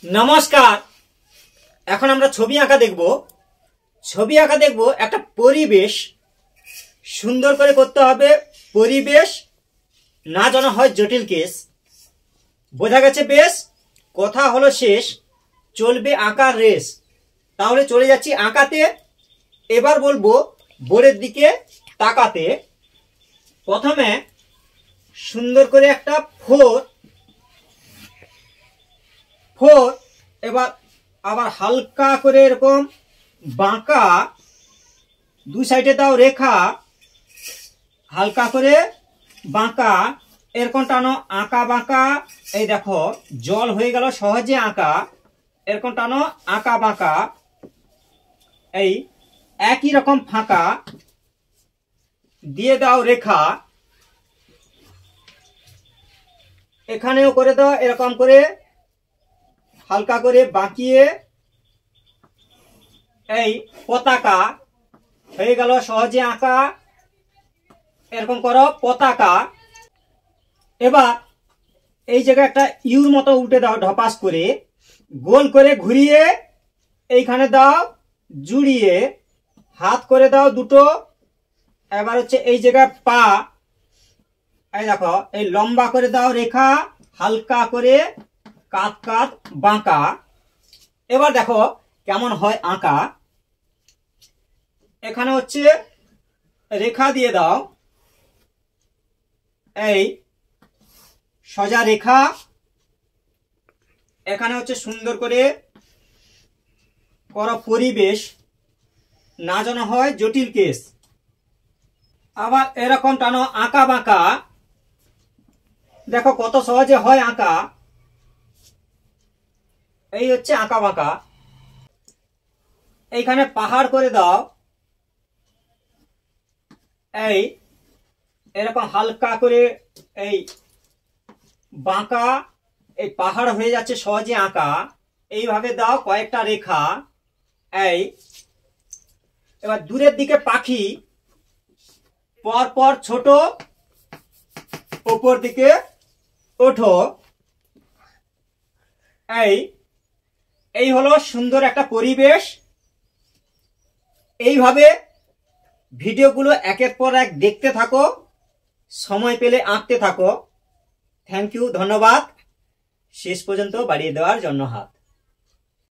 নমস্কার। এখন আমরা ছবি আঁকা দেখব। ছবি আঁকা দেখব একটা পরিবেশ সুন্দর করে করতে হবে। পরিবেশ না যেন হয় জটিল কেস। বোঝা গেছে বেশ? কথা হলো শেষ, চলবে আঁকার রেস। তাহলে চলে যাচ্ছি আঁকাতে। এবার বলবো বোর্ডের দিকে তাকাতে। প্রথমে সুন্দর করে একটা ফোর, এবার আবার হালকা করে এরকম বাঁকা, দুই সাইডে দাও রেখা, হালকা করে বাঁকা, এরকম টানো, আঁকা বাঁকা। এই দেখো জল হয়ে গেল সহজে আঁকা। এরকম টানো, আঁকা বাঁকা। এই একই রকম ফাঁকা দিয়ে দাও রেখা, এখানেও করে দাও এরকম করে হালকা করে বাঁকিয়ে। এই পতাকা হয়ে গেল সহজে আঁকা। এরকম করো পতাকা। এবার এই জায়গায় একটা ইউর মতো উল্টে দাও, ঢপাস করে গোল করে ঘুরিয়ে এইখানে দাও জুড়িয়ে, হাত করে দাও দুটো। এবার হচ্ছে এই জায়গায় পা, এই দেখো এই লম্বা করে দাও রেখা, হালকা করে কাত কাত বাঁকা। এবার দেখো কেমন হয় আঁকা। এখানে হচ্ছে রেখা দিয়ে দাও, এই সোজা রেখা। এখানে হচ্ছে সুন্দর করে করো পরিবেশ না যেন হয় জটিল কেস। আবার এরকম টানো আঁকা বাঁকা। দেখো কত সহজে হয় আঁকা। এই হচ্ছে আঁকা বাঁকা। এইখানে পাহাড় করে দাও, এই এরকম হালকা করে এই বাঁকা, এই পাহাড় হয়ে যাচ্ছে সহজে আঁকা। এইভাবে দাও কয়েকটা রেখা। এই এবার দূরের দিকে পাখি, পর পর ছোট, উপর দিকে ওঠো। এই হলো সুন্দর একটা পরিবেশ। এইভাবে ভিডিওগুলো একের পর এক দেখতে থাকো, সময় পেলে আঁকতে থাকো। থ্যাংক ইউ, ধন্যবাদ শেষ পর্যন্ত বাড়িয়ে দেওয়ার জন্য হাত।